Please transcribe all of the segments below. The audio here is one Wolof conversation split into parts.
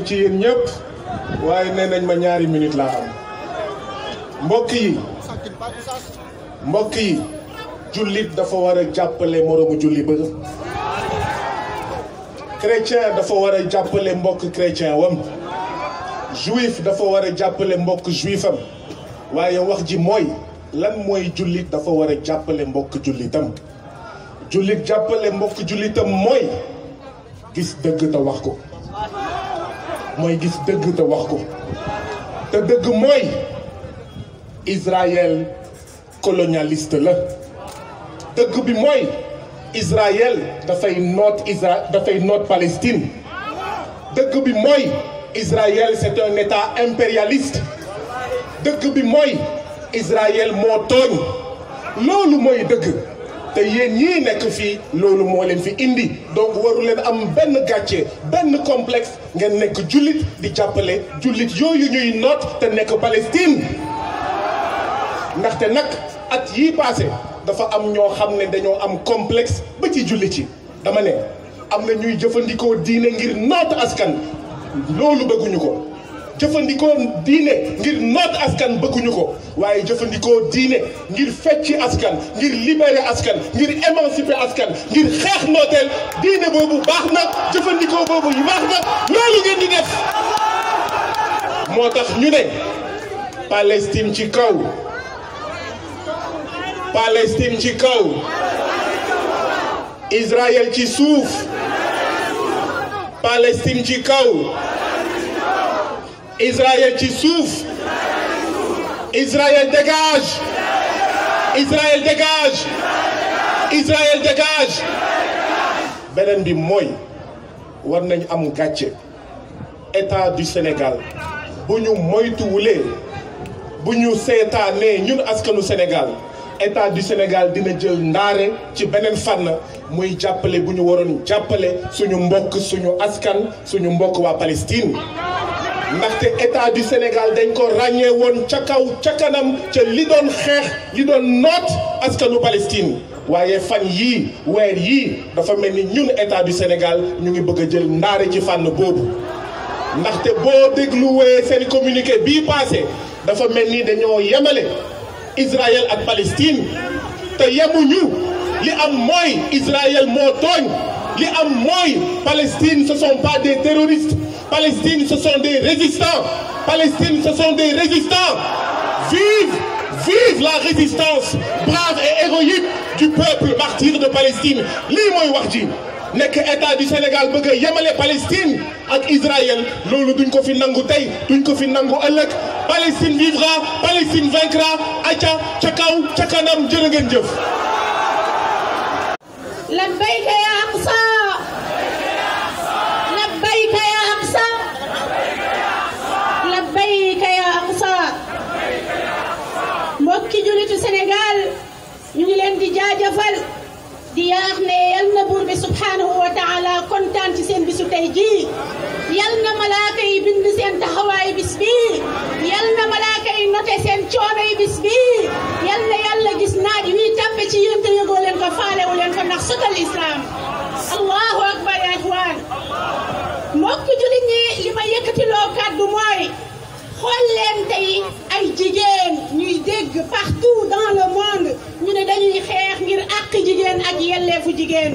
ci yéen ñëpp waaye nee nañ ma ñaari minute laa am mbokk yi jullit dafa war a jàppale moroomu julli ba chrétien dafa war a jàppale mbokk chrétien wam juif dafa war a jàppale mbokk juifam waaye wax ji mooy lan mooy jullit dafa war a jàppale mbokk jullitam jullit jàppale mbokk jullitam mooy gis dëgg te wax ko mooy gis dëgg te wax ko te dëgg mooy Israël colonialiste la dëgg bi mooy Israël dafay noot Palestine dëgg bi mooy Israël c'est un état impérialiste dëgg bi mooy Israël moo tooñ loolu mooy dëgg te yéen ñii nekk fii loolu moo leen fi indi donc waru leen am benn gàcce benn complexe ngeen nekk jullit di jàppale jullit yooyu ñuy noot te nekk Palestine ndaxte nag at yii passé dafa am ñoo xam ne dañoo am complexe ba ci jullit yi dama ne am na ñuy jëfandikoo diine ngir noot askan loolu bëgguñu ko jëfandikoo diine ngir noot askan bëgguñu ko waaye jëfandikoo diine ngir fecci askan ngir libérer askan ngir émanciper askan ngir xeex nooteel diine boobu baax na jëfandikoo boobu yu baax na loolu ngeen di def moo tax ñu ne Palestine ci kaw Palestine ci kaw Israël ci suuf Palestine ci kaw Israël ci suuf Israël dégage Israël dégage Israël dégage beneen bi mooy war nañ am gàcce état du Sénégal bu ñu moytuwulee bu ñu seetaanee ñun askanu Sénégal état du Sénégal dina jël ndaare ci beneen fànn muy jàppale bu ñu waroon jàppale suñu mbokk suñu askan suñu mbokk waa Palestine ndaxte état du Sénégal dañ ko ràññee woon ca kaw ca kanam ca li doon xeex li doon noot askanu Palestine waaye fan yii weer yii dafa mel ni ñun état du Sénégal ñu ngi bëgg a jël ndaare ci fànn boobu ndaxte boo dégluwee seen communiqué bii passé dafa mel ni dañoo yemale Israël ak Palestine te yemuñu li am mooy Israël moo tooñ li am mooy Palestine ce sont pas des terroristes Palestine ce sont des résistants Palestine ce sont des résistants vive la résistance brave et héroïque du peuple martyr de Palestine lii mooy wax ji nekk état du Sénégal bëgg a yemale Palestine ak Israël loolu duñ ko fi nangu tey duñ ko fi nangu ëllëg Palestine vivra Palestine vaincra aca ca kaw ca kanam jërë ngeen jëf. labbayka ya aqsa labbayka ya aqsa labbayka ya aqsa mbokki julitu Sénégal ñu ngi leen di jaajëfal di yaax ne yal na buur bi subhanahu wa taala kontaan ci seen bisu tey jii yal na malaaka yi bind seen taxawaay bis bi yal na malaaka yi noté seen coono yi bis bi yal na yàlla gis naaj wi tàppe ci yéen te yëgoo leen ko faalewu leen ko ndax sotal islam allahu akbar ya ikhwan mbokk julit ñi li ma yëkkatiloo kàddu mooy xool leen tey ay jigéen ñuy dégg partout dans le monde ñu ne dañuy xeex ngir àq jigéen ak yelleefu jigéen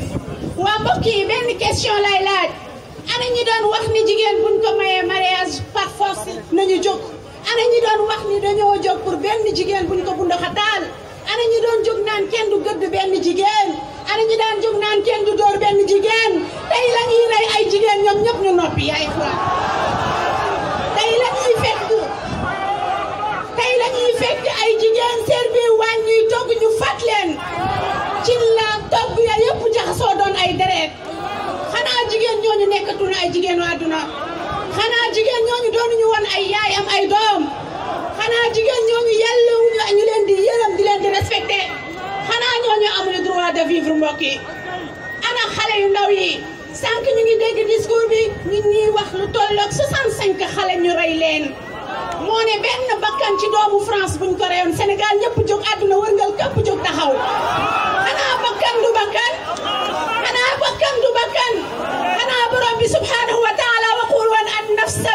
waa mbokk yi benn question lay laaj ana ñi doon wax ni jigéen buñ ko mayee mariage par force nañu jóg ana ñi doon wax ni dañoo jóg pour benn jigéen buñ ko bundaxataal ana ñi doon jóg naan kenn du gëdd benn jigéen ana ñi daan jóg naan kenn du door benn jigéen tey la ñuy rey ay jigéen ñoom ñëpp ñu noppi yaay quoi tey la ñuy fekk ay jigéen servi waañ ñuy togg ñu fat leen ci la togg ya yëpp jaxasoo doon ay deret xanaa jigéen ñooñu nekkatul ay jigéenu àdduna xanaa jigéen ñooñu doonuñu woon ay yaay am ay doom xanaa jigéen ñooñu yellewuñu ñu leen di yërëm di leen di respecté xanaa ñooñu amuñu droit de vivre mbokk yi ana xale yu ndaw yi sànq ñu ngi dégg discours bi nit ñi wax lu tolloog 65 xale ñu rey leen moo ne benn bakkan ci doomu France buñ ko reyoon Sénégal ñëpp jóg àdduna wërngal këpp jóg taxaw xanaa bakkan du bakkan xanaa bakkan du bakkan xanaa borom bi subhanahu wa taala waxul woon an nafsa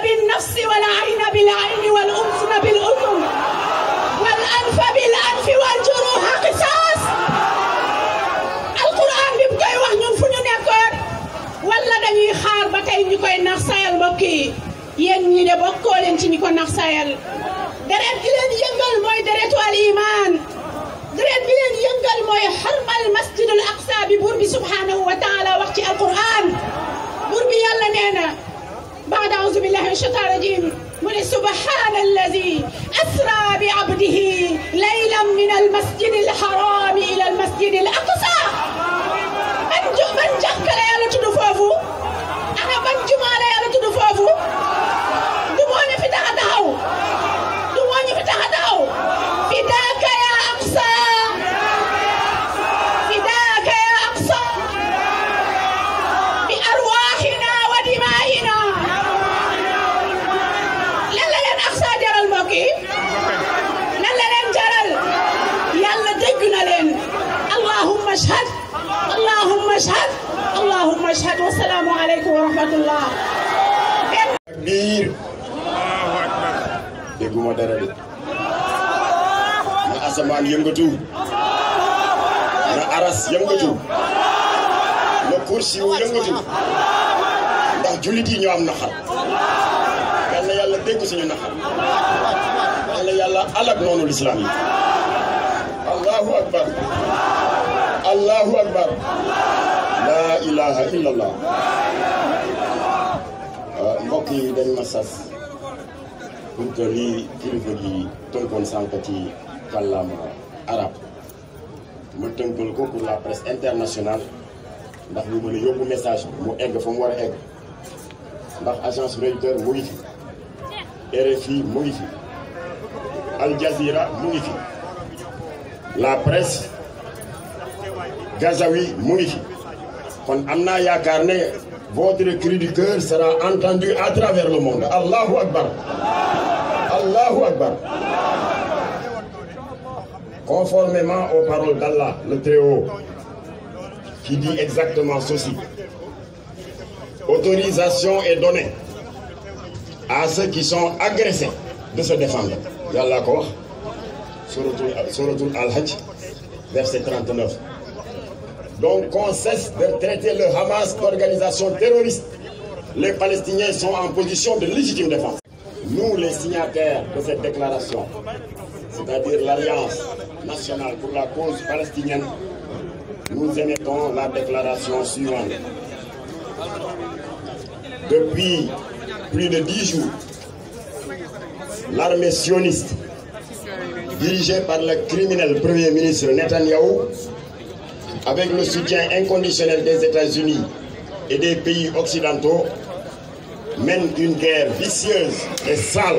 mbokk yi yéen ñi de bokkoo leen ci ñi ko nax sayal deret gi leen yëngal mooy deretu al iman deret bi leen yëngal mooy xarmal masjidul aqsa bi buur bi subhanahu wa taala wax ci alquran buur bi yàlla nee na baada auzu billahi min shaytan rajim mu ne subhana alladi asra bi abdihi laylan min almasjid alharami ila almasjid al aqsa ban jàkka la yàlla tudd foofu ana ban jumaa la yàlla tudd foofu du moo ñu fi tax a taxaw du moo ñu fi tax a taxaw fidaaka ya aqsa fidaaka ya aqsa bi arwaaxina wa dimaa'ina lan la leen aqsa jaral mbokk yi lan la leen jaral yàlla dégg na leen allahumma ashhad allahumma ashhad allahumma ashhad wa salaamu aleykum wa rahmatullah biir dégguma dara de na asamaan yëngatu na aras yëngatu na kursi wu yëngatu ndax jullit yi ñoo am naxar yal na yàlla dégg suñu naxar yal na yàlla alag noonu lislaam yi allahu akbar allahu akbar la ilaha illallah mbokk yi dañ ma sas pour que lii kilifa gi tënkoon sànq ci kàllaama arab ma tënkal ko pour la presse internationale ndax ñu mën a yóbbu message mu egg fa mu war a egg ndax agence Reuters mu ngi fi RFI mu ngi fi Al Jazeera mu ngi fi la presse Gazaoui mu ngi fi kon am naa yaakaar ne votre cri du cœur sera entendu à travers le monde. Allahu Akbar. Allahu Akbar. Conformément aux paroles d'Allah, le Très-Haut, qui dit exactement ceci. Autorisation est donnée à ceux qui sont agressés de se défendre. Yallah ko wax. Suratul Al-Hajj, verset 39. Donc qu'on cesse de traiter le Hamas d'organisation terroriste. Les Palestiniens sont en position de légitime défense. Nous, les signataires de cette déclaration, c'est-à-dire l'Alliance nationale pour la cause palestinienne, nous émettons la déclaration suivante. Depuis plus de 10 jours, l'armée sioniste, dirigée par le criminel Premier ministre Netanyahou, avec le soutien inconditionnel des États-Unis et des pays occidentaux, mène une guerre vicieuse et sale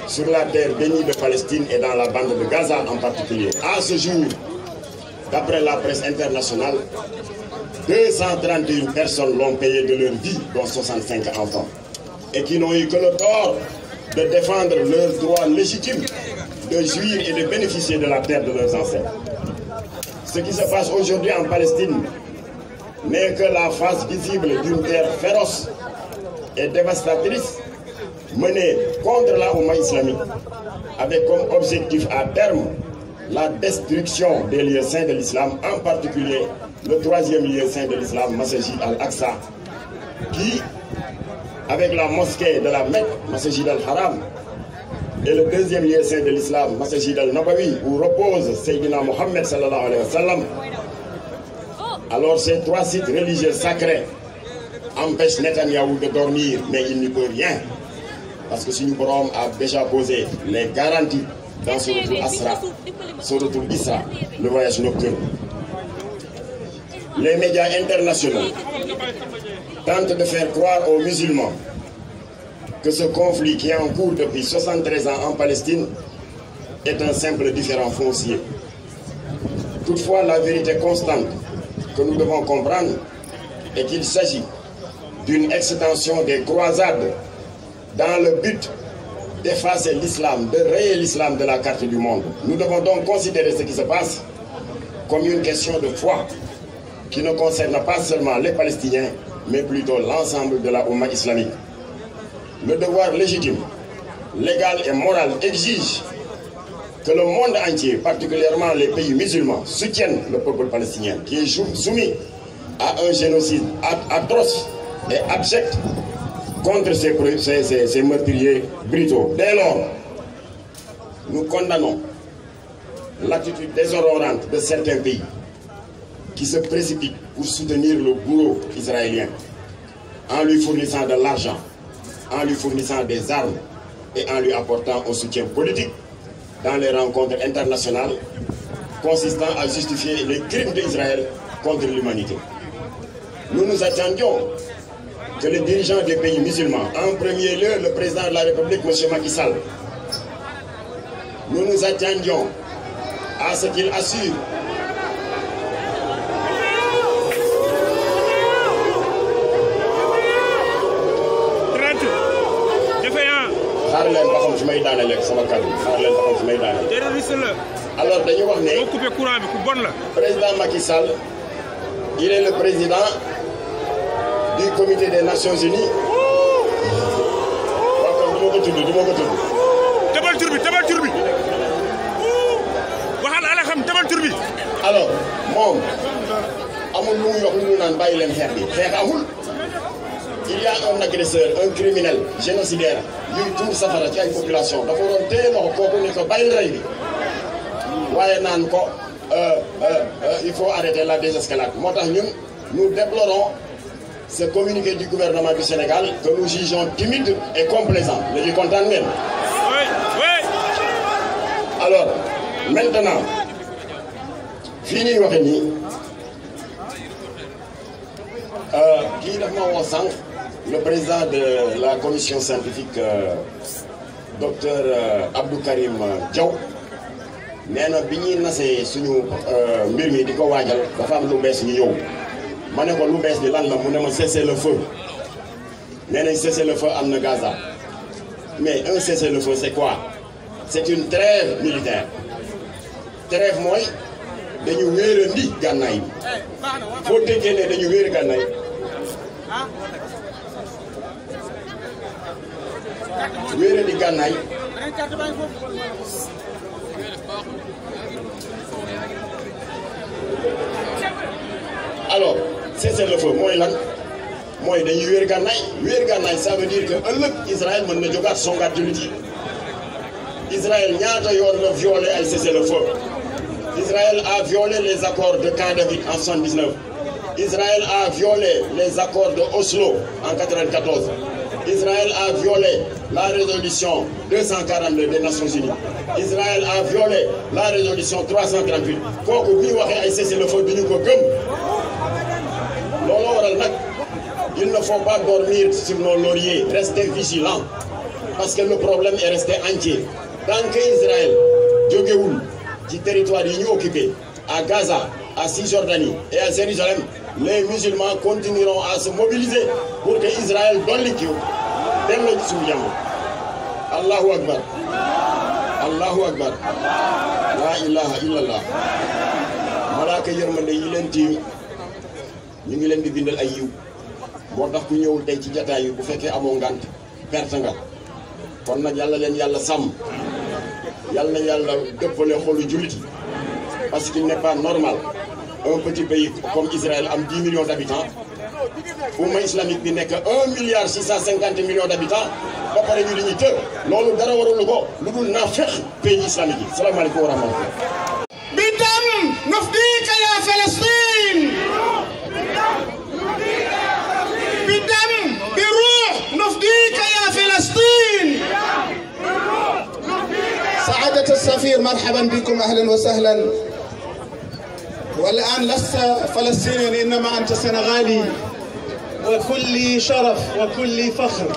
sur la terre bénie de Palestine et dans la bande de Gaza en particulier. À ce jour, d'après la presse internationale, 231 personnes l'ont payé de leur vie, dont 65 enfants, et qui n'ont eu que le tort de défendre leurs droits légitimes de jouir et de bénéficier de la terre de leurs ancêtres. Ce qui se passe aujourd'hui en Palestine n'est que la face visible d'une guerre féroce et dévastatrice menée contre la Oumma islamique, avec comme objectif à terme la destruction des lieux saints de l'islam, en particulier le troisième lieu saint de l'islam, Masjid al-Aqsa, qui, avec la mosquée de la Mecque, Masjid al-Haram, et le deuxième lieu saint de l'islam, Masjid al-Nabawi, où repose Sayyidina Mohammed sallallahu alayhi wa sallam. Alors ces trois sites religieux sacrés empêchent Netanyahou de dormir, mais il n'y peut rien, parce que Sunu Borom a déjà posé les garanties dans Souratul Isra, le voyage nocturne. Les médias internationaux tentent de faire croire aux musulmans que ce conflit qui est en cours depuis 73 ans en Palestine est un simple différend foncier. Toutefois, la vérité constante que nous devons comprendre est qu'il s'agit d'une extension des croisades dans le but d'effacer l'islam, de rayer l'islam de la carte du monde. Nous devons donc considérer ce qui se passe comme une question de foi qui ne concerne pas seulement les Palestiniens, mais plutôt l'ensemble de la Oumma islamique. Le devoir légitime, légal et moral exige que le monde entier, particulièrement les pays musulmans, soutiennent le peuple palestinien qui est soumis à un génocide atroce et abject contre ces meurtriers brutaux. Dès lors, nous condamnons l'attitude déshonorante de certains pays qui se précipitent pour soutenir le bourreau israélien en lui fournissant de l'argent, en lui fournissant des armes et en lui apportant un soutien politique dans les rencontres internationales consistant à justifier les crimes d'Israël contre l'humanité. Nous nous attendions que les dirigeants des pays musulmans, en premier lieu le président de la République, M. Macky Sall, nous nous attendions à ce qu'il assure alors dañu wax ne président Macky Sall il est le président du comité des Nations Unies. waaw kon du ma ko tudd tabal tur bi waxal ala xam tabal tur bi. alors moom amul lu muy wax lu ñu naan bàyyi leen xeex bi xeex amul. il y a un agresseur un criminel génocidaire yuy tuur safara ci ay population dafa waroon téye loxo kooku ne ko bàyyi rey bi waaye naan ko il faut arrêter la désescalade moo tax ñun nous déplorons ce communiqué du gouvernement du Sénégal que nous jugeons timide et complaisant. léegi kontaan ngeen. alors maintenant fii ñuy waxe nii kii daf ma woo sànq le président de la commission scientifique docteur Abdou Karim Diaw nee na bi ñuy nasee suñu mbir mi di ko waajal dafa am lu bees ñu ñëw ma ne ko lu bees bi lan la mu ne ma cessez le feu nee nañ cessez le feu am na Gaza mais un cessez le feu c'est quoi c'est une trêve militaire trêve mooy dañu wéerandi gànnaay bi foo déggee ne dañu wéer gànnaay wéerandi gànnaay alors cessez-le-feu mooy lan mooy dañuy wéer gànnaay ça veut dire que ëllëg Israël mën na jógaat songaat jullit yi Israël ñaata yoon la violé ay cessez-le-feu. Israël a violé les accords de Camp David en 79. Israël a violé les accords de Oslo en 94. Israël a violé la résolution 242 des Nations Unies. Israël a violé la résolution 338. kooku bi waxee ay cessez-le-feu bi ñu ko gëm looloo waral nag il ne faut pas dormir sur nos lauriers, rester vigilants parce que le problème est resté entier. Tant que Israël jógewul ci territoire yi ñu occupé à Gaza, à Cisjordanie et à Jérusalem, les musulmans continueront à se mobiliser pour que Israël dolli ci delloo ci suñu jàmm. Allahu akbar, Allahu akbar, la ilaha illallah. malaaka yërmande yi leen tiim ñu ngi leen di bindal ay yiw moo tax ku ñëwul tey ci jataay yi bu fekkee amoo ngant perte nga kon nag yàlla leen yàlla sàmm yàlla na yàlla dëppale xolu jullit yi parce qu'il n'est pas normal un petit pays comme Israël am 10 millions d'habitants umma islamique bi nekk 1,650 milliard d'habitants ba pare ñu li ñuy të loolu dara warul ko lu dul naafeq pays islamique yi salaamaaleykum wa rahmatullah. بدم نفديك يا فلسطين بدم بروح نفديك يا فلسطين. سعادة السفير مرحبا بكم أهلا وسهلا. والآن لست فلسطينيا إنما أنت سنغالي وكل شرف وكل فخر.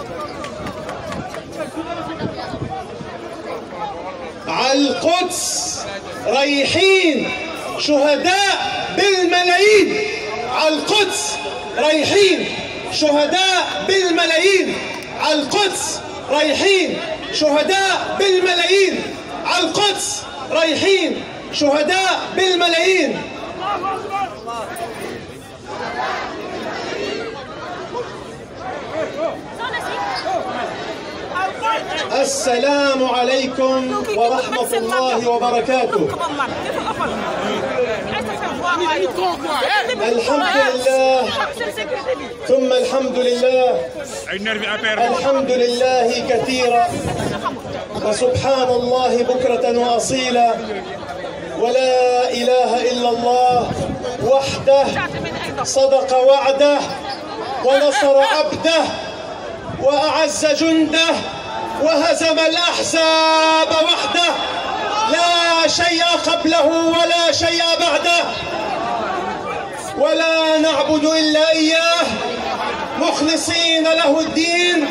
على القدس رايحين شهداء بالملايين. على القدس رايحين شهداء بالملايين. على القدس رايحين شهداء بالملايين. على القدس رايحين شهداء بالملايين. السلام عليكم ورحمة الله وبركاته. الحمد لله ثم الحمد لله الحمد لله كثيرا وسبحان الله بكرة وأصيلا ولا إله إلا الله وحده صدق وعده ونصر عبده وأعز جنده وهزم الأحزاب وحده لا شيء قبله ولا شيء بعده ولا نعبد إلا إياه مخلصين له الدين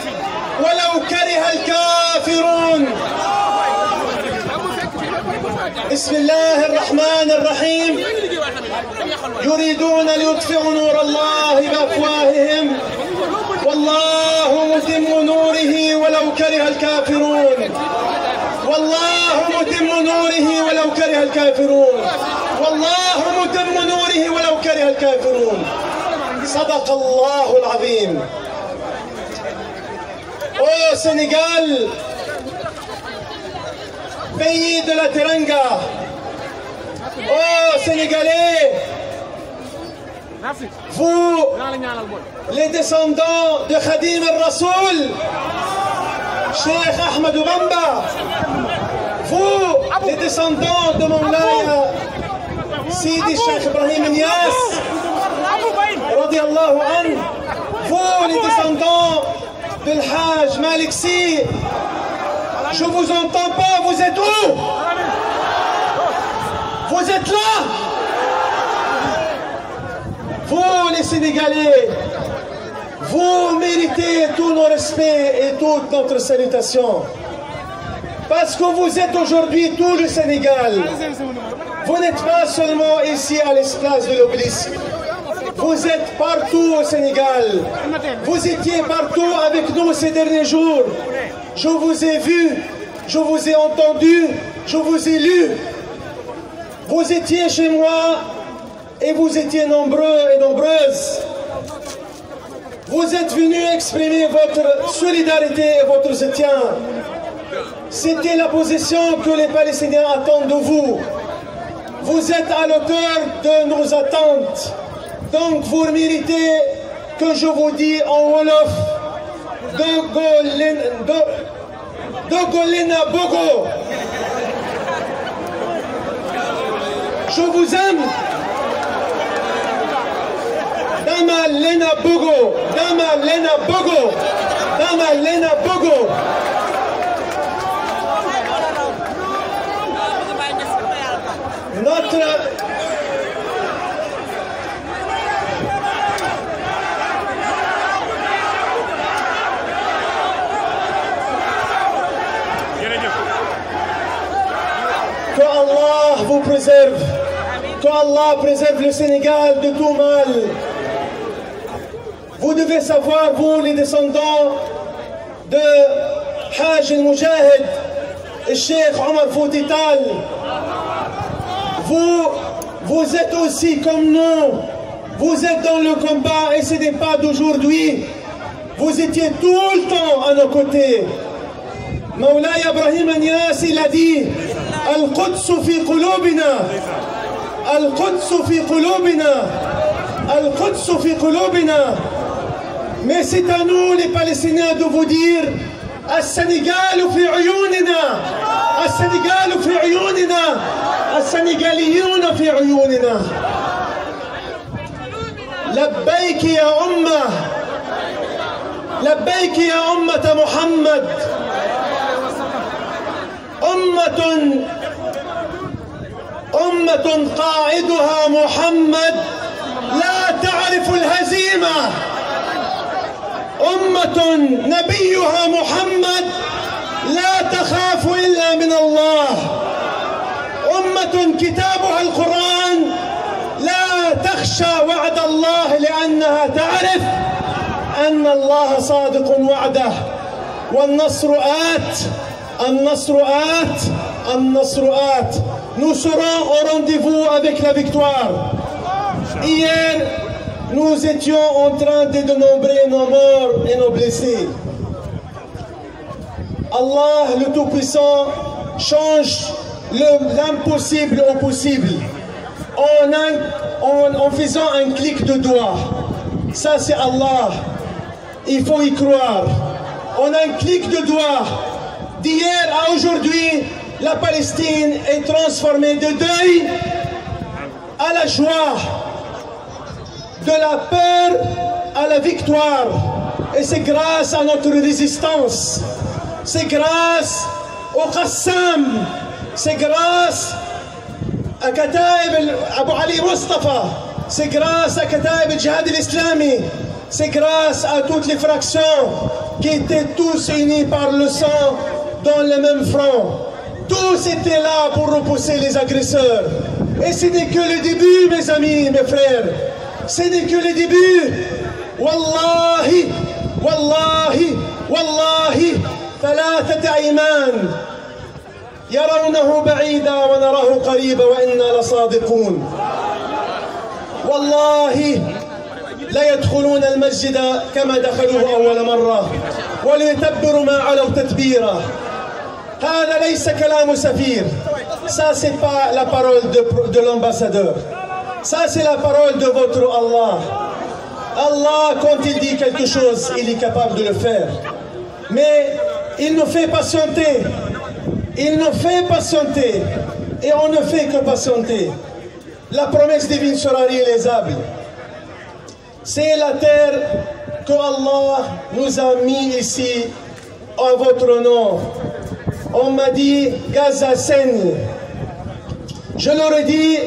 ولو كره الكافرون. بسم الله الرحمن الرحيم. يريدون ليطفئوا نور الله بأفواههم والله متم نوره ولو كره الكافرون. والله متم نوره ولو كره الكافرون. والله متم نوره ولو كره الكافرون. صدق الله العظيم. Au Sénégal, pays de la Teranga, ô Sénégalais, vous, les descendants de Khadim al-Rasoul, Cheikh Ahmed Bamba, vous, les descendants de Moulaya Sidi Cheikh Ibrahim Nias, radiallahu anhu, vous, les descendants de l'Hajj Malik Sy, je vous entends pas, vous êtes où? Vous êtes là? Vous, les Sénégalais, vous méritez tout nos respects et toute notre salutation. Parce que vous êtes aujourd'hui tout le Sénégal. Vous n'êtes pas seulement ici à l'espace de l'Obélisque. Vous êtes partout au Sénégal. Vous étiez partout avec nous ces derniers jours. Je vous ai vu, je vous ai entendu, je vous ai lu. Vous étiez chez moi et vous étiez nombreux et nombreuses. Vous êtes venus exprimer votre solidarité et votre soutien. C'était la position que les Palestiniens attendent de vous. Vous êtes à l'auteur de nos attentes. Donc vous méritez que je vous dis en Wolof, Dogolena Bogo. Je vous aime. Dama Lena Bogo. Dama Lena Bogo. Dama Lena Bogo. Notre que Allah vous préserve, que Allah préserve le Sénégal de tout mal. Vous devez savoir, vous les descendants de Hajj al-Mujahid et Cheikh Omar Fouti Tall, vous êtes aussi comme nous, vous êtes dans le combat et ce n'est pas d'aujourd'hui. Vous étiez tout le temps à nos côtés. Moulay Ibrahim Nias, il a dit Al-Quds fi qulubina, Al-Quds fi qulubina, Al-Quds fi qulubina. Mais c'est à nous les Palestiniens de vous dire Al-Sénégal fi uyunina, Al-Sénégal fi uyunina, Al-Sénégaliyun fi uyunina. لبيك يا أمة، لبيك يا أمة محمد، أمة قائدها محمد لا تعرف الهزيمة، أمة نبيها محمد لا تخاف إلا من الله، أمة كتابها القرآن لا تخشى وعد الله لأنها تعرف أن الله صادق وعده، والنصر آت، النصر آت، النصر آت. Nous serons au rendez-vous avec la victoire. Hier, nous étions en train de dénombrer nos morts et nos blessés. Allah, le Tout-Puissant, change l'impossible au possible. en faisant un clic de doigt. Ça, c'est Allah. Il faut y croire. En un clic de doigt, d'hier à aujourd'hui, la Palestine est transformée de deuil à la joie, de la peur à la victoire. Et c'est grâce à notre résistance, c'est grâce au Qassam, c'est grâce à Kataib Abu Ali Mustafa, c'est grâce à Kataib al-Jihad al-Islami, c'est grâce à toutes les fractions qui étaient tous unis par le sang dans le même front. Tous étaient là pour repousser les agresseurs. Et ce n'est que le début, mes amis, mes frères. Ce n'est que le début. Wallahi, wallahi, wallahi, ثلاثة أيمان يرونه بعيدا ونراه قريبا وإنا لصادقون. والله لا يدخلون المسجد كما دخلوه أول مرة وليتبروا ما علوا تتبيرا. هذا ليس كلام سفير. Ça c'est pas la parole de l'ambassadeur. Ça c'est la parole de votre Allah. Allah, quand il dit quelque chose, il est capable de le faire. Mais il nous fait patienter. Il nous fait patienter. Et on ne fait que patienter. La promesse divine sera réalisable. C'est la terre que Allah nous a mis ici à votre nom. On m'a dit Gaza saigne. Je leur ai dit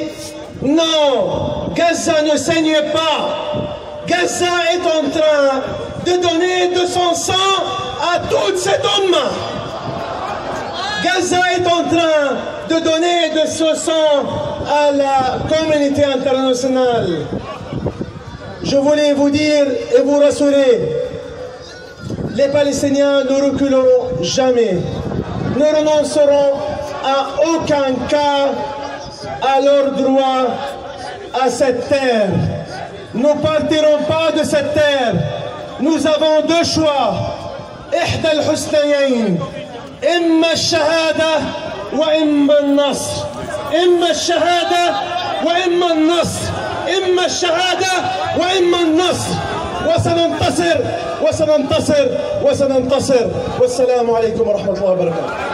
non, Gaza ne saigne pas. Gaza est en train de donner de son sang à toute cette umma. Gaza est en train de donner de ce sang à la communauté internationale. Je voulais vous dire et vous rassurer, les Palestiniens ne reculeront jamais. Ne renonceront à aucun cas à leur droit à cette terre. Nous ne partirons pas de cette terre. Nous avons deux choix. إحدى الحسنيين إما الشهادة وإما النصر. إما الشهادة وإما النصر. إما الشهادة وإما النصر. وسننتصر وسننتصر وسننتصر. والسلام عليكم ورحمة الله وبركاته.